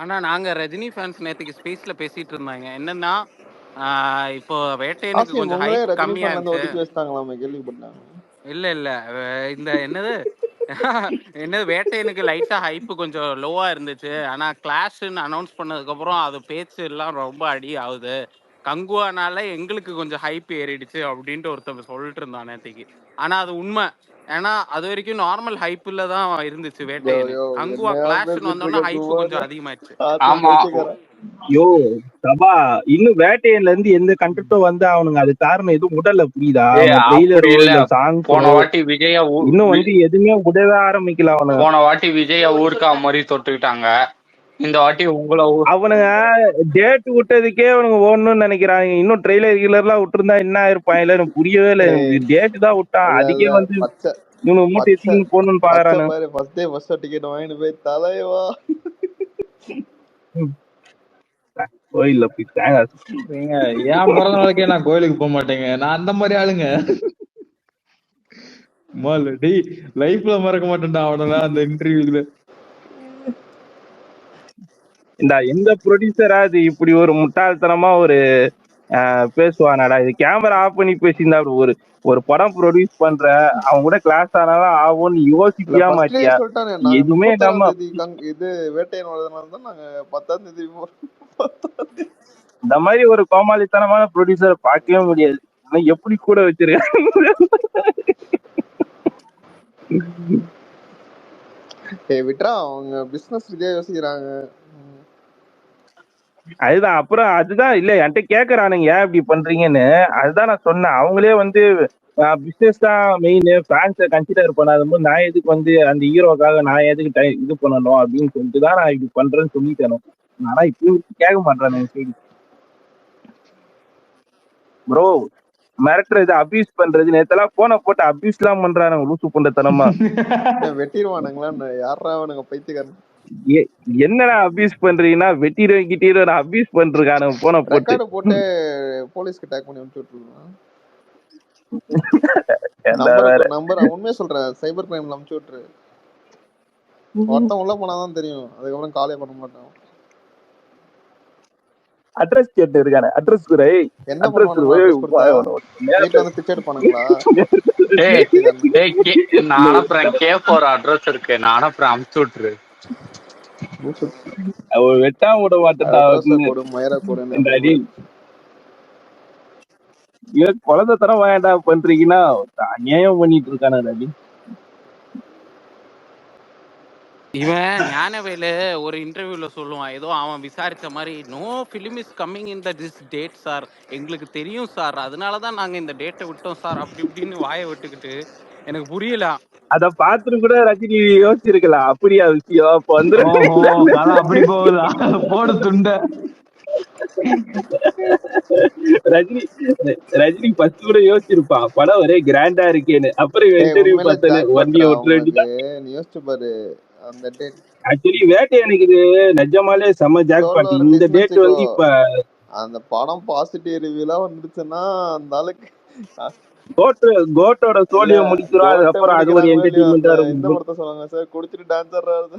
ஆனா நாங்க ரஜினி ஃபேன்ஸ் நேத்துக்கு ஸ்பேஸ்ல பேசிட்டு இருந்தாங்க என்னன்னா, இப்போ வேட்டையனுக்கு கொஞ்சம் ஹைப் கம்மியா இருக்கு. கேள்விப்பட்டாங்க. இல்ல இந்த என்னது என்னது வேட்டையனுக்கு லைட்டா ஹைப் கொஞ்சம் லோவா இருந்துச்சு. ஆனா கிளாஷ்ன்னு அனௌன்ஸ் பண்ணதுக்கு அப்புறம் அது பேச்சு எல்லாம் ரொம்ப அடி ஆகுது. கங்குவானால எங்களுக்கு கொஞ்சம் ஹைப் ஏறிடுச்சு அப்படின்ட்டு ஒருத்தன் சொல்லிட்டு இருந்தான் நேத்திக்கு. ஆனா அது உண்மை. ஏன்னா அது வரைக்கும் நார்மல் ஹைப்ல தான் இருந்துச்சு யோ வேட்டையனு. யோ கங்குவா என்னையா கிளாஷ்ன்னு பேசிட்டு வந்தோன்னா இருக்க ஹைப் குமார், கொஞ்சம் அதிகமாயிடுச்சு. ஆத்து ஆமா. பைத்தியக்காரன். யோ சபா இன்னும் வேட்டையன்ல இருந்து எந்த கண்டென்ட்டும் வந்து அவனுங்க அது காரணம் எதுவும் உடல புரியுதா? அவங்க அப்படி ட்ரெய்லரோ இல்ல. இல்ல சாங்ஸோ போன வாட்டி விஜய இன்னும் வந்து எதுவுமே உடவே ஆரம்பிக்கல அவனுங்க. போன வாட்டி விஜய ஊர்க்கா மாதிரி தொட்டுக்கிட்டாங்க. இந்த வாட்டி உங்களை அவனுங்க டேட் விட்டதுக்கே அவனுங்க ஓடணும்னு நினைக்கிறாங்க. இன்னும் ட்ரெய்லர் கீழர்லாம் விட்டுருந்தா என்ன ஆயிருப்பான்? எனக்கு புரியவே இல்லை. டேட் தான் விட்டான், இல்ல அதுக்கே இல்ல வந்து பச்சை இவனுக்கு மூட்டை பச்சை எத்தின்னு போகணும்னு பச்சை பாக்குறானு. பாரு ஃபர்ஸ்ட் டே ஃபர்ஸ்ட் டிக்கெட் வாங்கிட்டு போய் தலைவா கோயில்ல போய் தேங்காய் ஏங்க, என் பிறந்த நாளைக்கே நான் கோயிலுக்கு போக மாட்டேங்க. நான் அந்த மாதிரி ஆளுங்க. டேய் லைஃப்ல மறக்க மாட்டேன்டா அவனெல்லாம் அந்த இன்டர்வியூல. இந்த எந்த ப்ரொடியூசராது இப்படி ஒரு முட்டாள்தனமா ஒரு பேசுவானாடா? இது கேமரா ஆஃப் பண்ணி பேசியிருந்தா ஒரு ஒரு படம் ப்ரொடியூஸ் பண்ற அவன் கூட கிளாஸ் ஆனாலும் ஆகும்னு இல்ல யோசிப்பியா ஃபர்ஸ்ட் டே மாட்டியா? சொல்லிட்டானே நாங்க எதுவுமே 31ஆம் இல்லாம தேதி இது வேட்டையன் வரதுனால தான் நாங்க 10ஆம் தேதி இந்த மாதிரி ஒரு கோமாளித்தனமான ப்ரொடியூசரை பார்க்கவே முடியாது. ஆனா எப்படி கூட வச்சிருக்காங்க. விட்றா அவங்க பிசினஸ் இதே யோசிக்கிறாங்க. அதுதான் அப்புறம் அதுதான் இல்ல என்கிட்ட கேக்குறானுங்க ஏன் இப்படி பண்றீங்கன்னு. அதுதான் நான் சொன்னேன். அவங்களே வந்து பிசினஸ் தான் மெயின், ஃபேன்ஸை கன்சிடர் பண்ணாத போது நான் எதுக்கு வந்து அந்த ஹீரோக்காக நான் எதுக்கு இது பண்ணணும் அப்படின்னு சொல்லிட்டு தான் நான் இப்படி பண்றேன்னு சொல்லிட்டேன். ஆனா இப்பயும் கேட்க மாட்டேன் சரி ப்ரோ. மிரட்டுறது அபியூஸ் பண்றது நேத்தெல்லாம் போன போட்டு அபியூஸ் எல்லாம் பண்றானுங்க லூசு பண்றதனமா. வெட்டிடுவானுங்களா யாரா அவனுங்க பைத்தியக்காரன். என்னடா அபியூஸ் பண்றீங்கன்னா வெட்டிடுவேன் அபியூஸ் பண்றானுங்க போன போட்டு. ரெக்கார்டு போட்டு போலீஸ்க்கு டேக் பண்ணி அனுப்பிச்சு விட்டுருக்கான். நம்பர் உண்மையா சொல்றேன், சைபர் கிரைம்ல அனுப்பிச்சு விட்டுரு. ஒருத்தன் உள்ள போனாதான் தெரியும், அதுக்கப்புறம் காலே பண்ண மாட்டான். அட்ரஸ் கேட்டு இருக்கானே, அட்ரஸ் குறை என்ன பண்ணுவானுங்க? வீட்ல வந்து பிச்சை எடுப்பானுங்களா? நான் அனுப்புறேன், K4 அட்ரஸ் இருக்கு, நான் அனுப்புறேன், அனுப்பிச்சு விட்டுரு. வெட்டா விட மாட்டேன். குழந்தை தரம் வேண்டாம் பண்றீங்கன்னா அநியாயம் பண்ணிட்டு இருக்கானு. இவன் ஞானவேலு ஒரு இன்டர்வியூல சொல்லுவான், ஏதோ அவன் விசாரிச்ச மாதிரி, no film is coming in this date sir, எங்களுக்கு தெரியும் சார், அதனாலதான் நாங்க இந்த டேட்டை விட்டோம் சார், அப்படி இப்படின்னு வாயை விட்டுக்கிட்டு எனக்கு புரியல. அத பாத்துட்டு கூட ரஜினி யோசிச்சிருக்கலாம், அப்படியா விஷயம் அப்ப வந்து அப்படி போகுதா போடு துண்ட. ரஜினி ஃபர்ஸ்ட் கூட யோசிச்சிருப்பான் படம் ஒரே கிராண்டா இருக்கேன்னு. அப்புறம் இன்டர்வியூ பார்த்தது வண்டியை விட்டு வேண்டியதான். நீ யோசிச்சு பாரு அந்த டேட். ஆக்சுவலி வேட்டையனுக்கு இது நிஜமாலே செம ஜாக்பாட். இந்த டேட் வந்து இப்ப அந்த படம் பாசிட்டிவ் ரிவ்யூலா வந்துருச்சுன்னா அந்த ஆளுக்கு கோட்டோட சோழிய முடிக்கிறோம். அதுக்கப்புறம் அது ஒரு என்டர்டெயின்மெண்டா இருக்கும். இந்த படத்தை சொல்லுவாங்க சார், குடிச்சிட்டு டான்ஸ் ஆடுறாரு.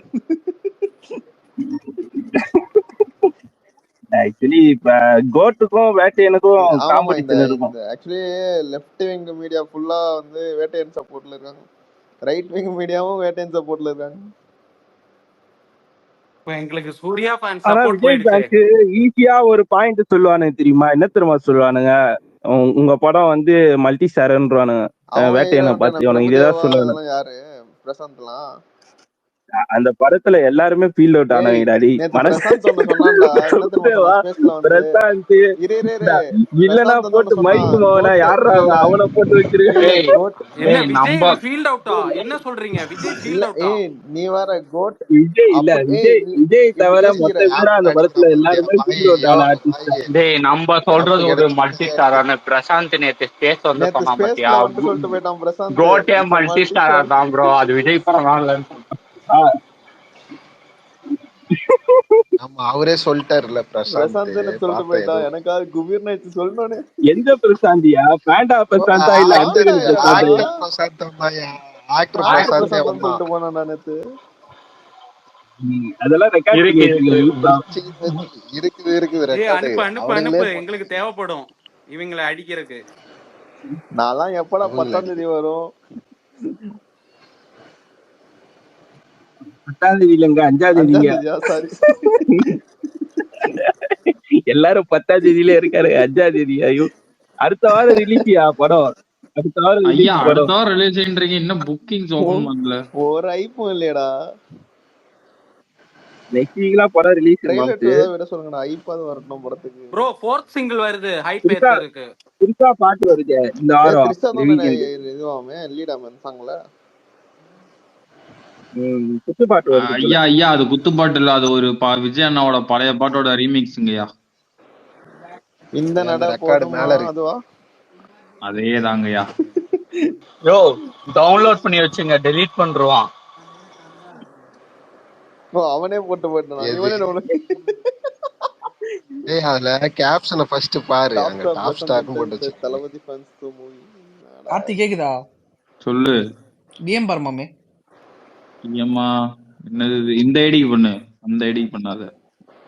ஆக்சுவலி இப்ப கோட்டுக்கும் வேட்டையனுக்கும் காம்படிஷன் இருக்கும். ஆக்சுவலி லெஃப்ட் விங் மீடியா ஃபுல்லா வந்து வேட்டையன் சப்போர்ட்ல இருக்காங்க, ரைட் விங் மீடியாவும் வேட்டையன் சப்போர்ட்ல இருக்காங்க. எங்களுக்கு சூர்யா ஃபேன் சப்போர்ட் போயிடுச்சு. ஈஸியா ஒரு பாயிண்ட் சொல்லுவானுங்க தெரியுமா? என்ன தெரியுமா சொல்லுவானுங்க? உங்க படம் வந்து மல்டி ஸ்டாரன்றானுங்க. வேட்டையனை பார்த்து இதேதான் சொல்லுவானுங்க. யாரு பிரசாந்த்லாம் அந்த படத்துல எல்லாருமே ஃபீல் அவுட் ஆனாங்கடா. இல்லனா போட்டு மைக்கு மோகனா யாரா அவனை போட்டு வச்சிருக்காங்க. ஃபீல்ட் அவுட்டா என்ன சொல்றீங்க? விஜய் ஃபீல்ட் அவுட்டா? நீ வேற கோட் விஜய் இல்ல, விஜய் தவிர மொத்த பேரும் அந்த படத்துல எல்லாருமே ஃபீல் அவுட் ஆன ஆர்டிஸ்ட். டேய் நம்ம சொல்றது ஒரு மல்டி ஸ்டாரான பிரசாந்த் நேத்து ஸ்பேஸ் வந்து சொன்னா பாத்தியா, சொல்லிட்டு போய்ட்டான் பிரசாந்த். கோட்டே மல்டி ஸ்டாரா தான் ப்ரோ, அது விஜய் படம் இல்லன்னு. ஆமா அவரே சொல்லிட்டாருல பிரசாந்த் சொல்லிட்டு போயிட்டா. எனக்கு குபீர் நைட் சொல்லணும்னு. எந்த பிரசாந்தியா? பேண்டா பிரசாந்தா இல்ல அந்த பிரசாந்த் ஆக்டர் பிரசாந்தே சொல்லிட்டு போனா நேத்து. அதெல்லாம் ரெக்கார்ட் இருக்குது அனுப்பு எங்களுக்கு தேவைப்படும் இவங்களை அடிக்கிறதுக்கு. நான்லாம் எப்படா 10ஆம் தேதி வரும்? 10ஆம் தேதி இல்லங்க 5ஆம் தேதிங்க. 5ஆம் தேதியா? சாரி. எல்லாரும் 10ஆம் தேதியிலே இருக்காரு. 5ஆம் தேதி. ஐயோ அடுத்த வாரம் ரிலீஸ்யா படம். அடுத்த வாரம் ஐயா ரிலீஸ் அடுத்த படம். வாரம் ரிலீஸ்ன்றீங்க, இன்னும் புக்கிங்ஸ் ஓபன் பண்ணல. ஒரு ஐப்பும் இல்லையடா. நெக்ஸ்ட் வீக்லாம் படம் ரிலீஸ் ட்ரெய்லர் மாம்ஸ். ஏதாவது விட சொல்லுங்கடா. ஐப்பாவது வரட்டும் படத்துக்கு. ப்ரோ 4th சிங்கிள் வருது, ஹைப் புதுசா ஏத்திருக்கு. புதுசா பாட்டு வருது இந்த வாரம். திரிஷா இந்த தானே வீக்கெண்ட் இதுவாமே லீடாமே அந்த சாங்ல. புது பாட்டு வருது போல. ஐயா ஐயா அது குத்துப்பாட்டு இல்ல, அது ஒரு விஜய் அண்ணாவோட பழைய பாட்டோட ரீமிக்ஸ்ங்கய்யா. இந்த அந்த நட ரெக்கார்டு போதுமா மேல இருக்கு. அதுவா? அதே தாங்கய்யா. யோ டவுன்லோட் பண்ணி வச்சுங்க, டெலீட் பண்றான். ஓ அவனே போட்டு போயிட்டான். எது இவனே டவுன்லோட் ஏய் அதுல கேப்ஷனை ஃபர்ஸ்ட் பாரு, டாப் அங்க ஸ்டார் டாப் ஸ்டார்னு போட்டு பிரசன்ட் வச்சிருக்கேன். தளபதி ஃபேன்ஸ் டு மூவி. கார்த்தி கேக்குதா? சொல்லு. டிஎம் பரமாமே ஐயம்மா என்னது இது? இந்த ஐடிக்கு பண்ணு, அந்த ஐடிக்கு பண்ணாத.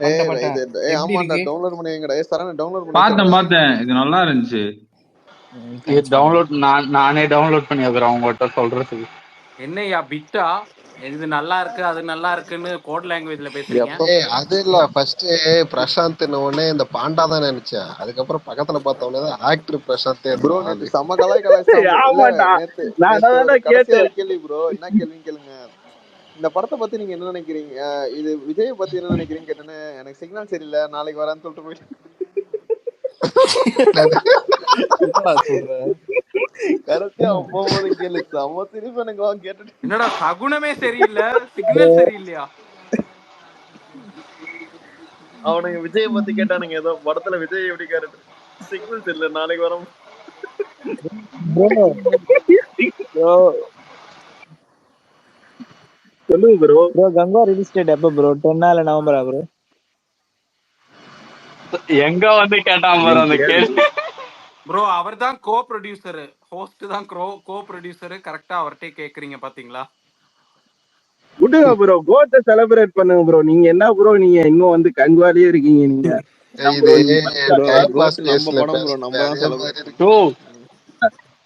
ஏய் பட்டப்பட்ட இது எப்படி ஆமாடா இருக்கு? டவுன்லோட் பண்ணி வைங்கடா. ஏய் சரண டவுன்லோட் பண்ணி பார்த்தேன் வச்சிருடா. பார்த்தேன், இது நல்லா இருந்துச்சு. தேங்க்ஸ் டவுன்லோட் நானே டவுன்லோட் பண்ணி வைக்கிறேன் உங்ககிட்ட சொல்றதுக்கு. என்னய்யா பிட்டா, இது நல்லா இருக்கு அது நல்லா இருக்குன்னு கோட் லாங்குவேஜ்ல பேசுறீங்க. எப்ப ஏய் அது இல்ல, ஃபர்ஸ்ட் பிரசாந்த் உடனே இந்த பாண்டா தான் நினைச்சேன். அதுக்கப்புறம் பக்கத்துல பார்த்த உடனே ஆக்டர் பிரசாந்தே ப்ரோ இருந்தான். நேத்து செம்ம கலாய்ச்சான். இல்ல ஆமாண்டா நேத்து நான் நேத்து ஒரு கடைசியா கேட்டேன். ஒரு கேள்வி ப்ரோ. என்ன கேள்வின்னு கேளுங்க. இந்த படத்தை பத்தி நீங்க என்ன நினைக்கிறீங்க? இது விஜயை பத்தி என்ன நினைக்கிறீங்க கேட்டேன்னு, எனக்கு சிக்னல் சரியில்லை நாளைக்கு வரான்னு சொல்லிட்டு போயிட்டு என்னடா சொல்ற? கடைசியா அவன் போகும்போது கேளு. செம்ம திருப்பி எனக்கு கேட்டுட்டு என்னடா சகுனமே சரியில்லை, சிக்னல் சரியில்லையா? அவனுங்க விஜயை பத்தி கேட்டானுங்க. ஏதோ படத்துல விஜய் எப்படி கேரக்டர், சிக்னல் சரியில்லை நாளைக்கு வரோம். சொல்லுங்க bro. Bro Ganga release date எப்போ ப்ரோ? 10 இல்ல நவம்பரா ப்ரோ? எங்க வந்து கேட்டான் பாரு அந்த கேள்வி. ப்ரோ அவர் தான் கோ ப்ரொடியூசர், ஹோஸ்ட் தான் கோ ப்ரொடியூசர். கரெக்டா அவர்கிட்ட கேக்குறீங்க பாத்தீங்களா? விடுங்க ப்ரோ, கோத்தை செலிப்ரேட் பண்ணுங்க ப்ரோ. நீங்க என்ன ப்ரோ, நீங்க இன்னும் வந்து கங்குவாலியே இருக்கீங்க நீங்க. இது டைம் கோட் பாஸ் நம்ம கேஸ்ல படம் ப்ரோ, நம்ம தான் அதே செலவு. மாதிரி இருக்கு.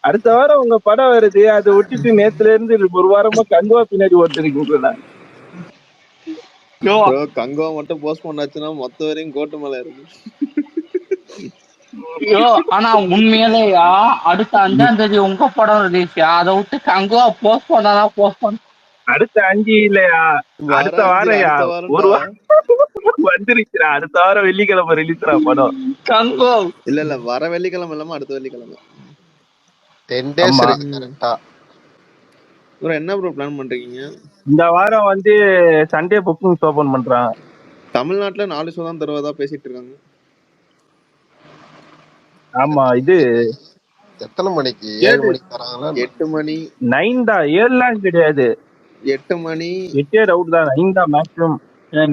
அடுத்த வாரம் உங்க படம் வருது, அதை விட்டுட்டு நேத்துல இருந்து ஒரு வாரமா கங்குவா பின்னாடி ஓட்டுறீங்களா? ப்ரோ கங்குவா மட்டும் போஸ்ட் பண்ணாச்சுன்னா மொத்த வரையும் கோட்டு மேல இருக்கு. ஆனா உண்மையிலேயா அடுத்த 5ஆம் தேதி உங்க படம் ரிலீஸ், அதை விட்டு கங்குவா போஸ்ட் பண்ணா போஸ்ட் பண்ண. அடுத்த 5 இல்லையா, அடுத்த வாரம்யா. அடுத்த ஒரு வாரம் வாரம் வந்துருச்சுடா. அடுத்த வாரம் வெள்ளிக்கிழமை ரிலீஸ்ரா படம். கங்கோ இல்ல வர வெள்ளிக்கிழமை இல்லாம அடுத்த வெள்ளிக்கிழமை 10 days ஆமா. இருக்கு கரெக்டா. ப்ரோ என்ன ப்ரோ பிளான் பண்றீங்க? இந்த வாரம் வந்து சண்டே புக்கிங்ஸ் ஓபன் பண்றான். தமிழ்நாட்டுல 4 ஷோ தான் தருவதா பேசிட்டு இருக்காங்க. ஆமா, இது எத்தனை மணிக்கு? 7 மணிக்கு தராங்களா? 8 மணி 9 தான், 7லாம் கிடையாது. 8 மணி 8 டவுட் தான், 9 தான் மேக்ஸிமம்.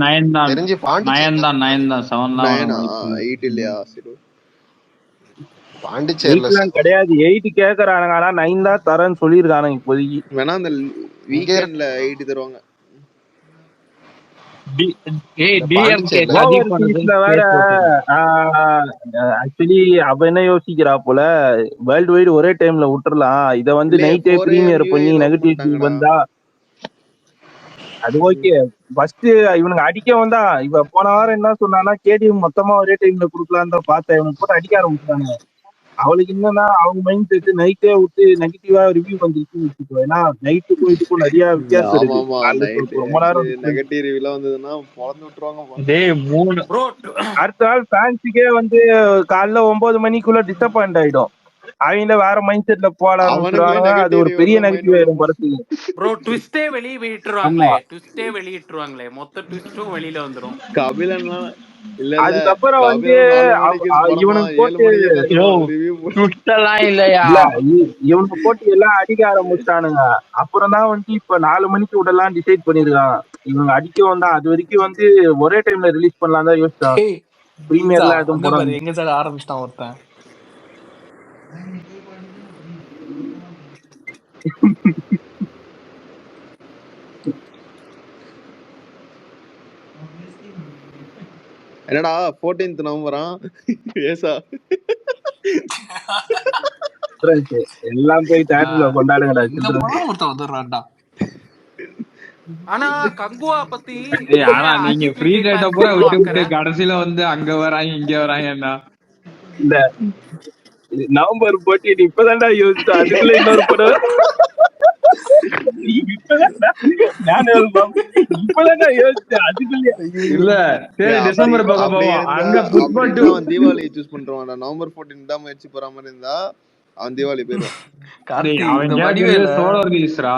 9 தான், தெரிஞ்சு 9 பாண்டிச்சேரி தான், 9 தான், 7 தான் வர வாய்ப்பு இல்ல. 8 இல்லையா? சரி பாண்டிச்சேரியில 8லாம் கிடையாது, 8 கேக்குறானுங்க. ஆனா 9 தான் தரேன்னு சொல்லியிருக்கானுங்க இப்போதைக்கு. வேணா அந்த வீக்கெண்ட்ல 8 தருவாங்க. ஆக்சுவலி அவ என்ன யோசிக்கிறா போல, வேர்ல்டு வைடு ஒரே டைம்ல விட்டுறலாம், இத வந்து நைட்டே பிரீமியர் பண்ணி நெகட்டிவ் வந்தா அது ஓகே. ஃபர்ஸ்ட் இவனுங்க அடிக்க வந்தா, இவ போன வாரம் என்ன சொன்னானா, கேடிஎம் மொத்தமா ஒரே டைம்ல குடுக்கலான்னு தான் பார்த்தேன். இவனுக்கு போட்டு அடிக்க ஆரம்பிச்சாங்க. அவளுக்கு என்னன்னா, அவங்க மைண்ட் செட் நைட்டே விட்டு நெகட்டிவா ரிவ்யூ வந்துருச்சுன்னு வச்சுக்கோ. ஏன்னா நைட்டுக்கும் இதுக்கும் நிறைய வித்தியாசம் இருக்கு. ரொம்ப நேரம் நெகட்டிவ் ரிவ்யூல வந்ததுன்னா பொளந்து விட்டுருவாங்க. அடுத்த நாள் ஃபேன்ஸுக்கே வந்து காலைல 9 மணிக்குள்ள டிசப்பாயிண்ட் ஆயிடும். அவங்க வேற மைண்ட் செட்ல போட ஆரம்பிச்சிருவாங்க. அது ஒரு பெரிய நெகட்டிவ் ஆயிடும் படத்துக்கு. ப்ரோ ட்விஸ்டே வெளியிட்டுருவாங்களே, மொத்த ட்விஸ்டும் வெளியில வந்துரும். கபிலன்லாம் இல்ல அதுக்கப்புறம் வந்து இவனுக்கு போட்டு இவனுக்கு போட்டு எல்லாம் அடிக்க ஆரம்பிச்சிட்டானுங்க. அப்புறம் தான் வந்து இப்ப 4 மணிக்கு விடலாம் டிசைட் பண்ணிருக்கான். இவங்க அடிக்க வந்தா அது வரைக்கும் வந்து ஒரே டைம்ல ரிலீஸ் பண்ணலாம் தான் யோசிச்சான். பிரீமியர்ல எதுவும் போடாம எங்க சைடு ஆரம்பிச்சிட்டான் ஒருத்தன். என்னடா 14th நவம்பரா? ஏசா எல்லாம் போய் தேட்டர்ல கொண்டாடுங்கடா. ஒருத்தன் வந்துடுறான்டா. ஆனா கங்குவா பத்தி ஆனா ஏன் நீங்க அஜித் ஃப்ரீ விஜய் டேட்டா ஃபேன்ஸ்க்கு பூரா இவ்வளவு விட்டு விட்டு அக்கறை? கடைசியில வந்து அங்க வராங்க இங்க வராங்கன்னா இந்த நவம்பர் 14 இப்பதான்டா யோசிச்சேன், அதுக்குள்ள இன்னொரு படம். இப்பதான்டா ஞானவேல் பாபு இப்பதான்டா யோசிச்சேன், அதுக்குள்ள. இல்ல சரி அப்படி டிசம்பர் பக்கம் அப்படி போவோம். இருந்தா அங்க அப்படி புஷ்பா இருந்தா 2 அவன் தீபாவளி சூஸ் பண்றான். நவம்பர் 14 தான் முயற்சி போற மாதிரி இருந்தா அவன் தீபாவளி போயிடுவான். கார்த்தி அவன் இந்த கேக்குறது வடிவேல சோலோ ரிலீஸ்ரா.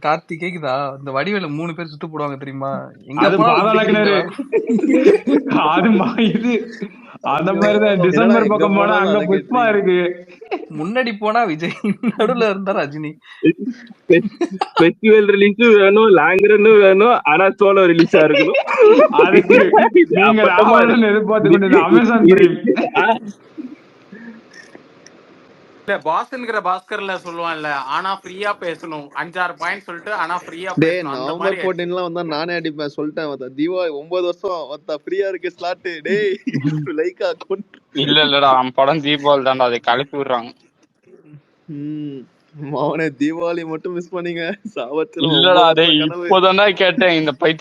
கார்த்தி கேக்குதா? இந்த வடிவேல 3 பேர் சுட்டு போடுவாங்க தெரியுமா? எங்க அது போனாலும் பாதாள திடீர்னு கிணறு. அது இது அந்த மாதிரிதான் என்னடா டிசம்பர் எங்க பக்கம் போனா போனாலும் அங்க அதை புஷ்பா கேட்டீங்க. இருக்கு. முன்னாடி போனா விஜய், நடுவுல இருந்தா ரஜினி. ஃபெஸ்டிவல் ரிலீஸும் வேணும், லாங் ரன்னும் வேணும், ஆனா சோலோ ரிலீஸா இருக்கணும். அதுக்கு இது நீங்க அப்பட்டமா ராவணன் எதிர்பார்த்து கொண்டிருந்த அமேசான் இது பிரைம். இல்ல பாஸ்ங்கிற பாஸ்கர்ல சொல்லுவான்ல, ஆனா ஃப்ரீயா பேசணும் 5-6 பாயிண்ட் சொல்லிட்டு ஆனா ஃப்ரீயா டே பேசணும், அந்த நவம்பர் மாதிரி ஆயிடுச்சு. 14 வந்தா நானே அடிப்பேன் சொல்லிட்டேன். தீபாவளி 9 வருஷம் வந்தா ஃப்ரீயா இருக்கு ஸ்லாட். டேய் லைக் அக்கௌண்ட். இல்லடா நம்ம படம் தீபாவளி தான்டா, அதை கலப்பி விடுறாங்க. அவனே தீபாவளி மட்டும் மிஸ் பண்ணீங்க, சாவத்துல 9 இல்லடா வருஷம் டேய் கனவு. இப்போதான்டா கேட்டேன் இந்த பைத்தியம்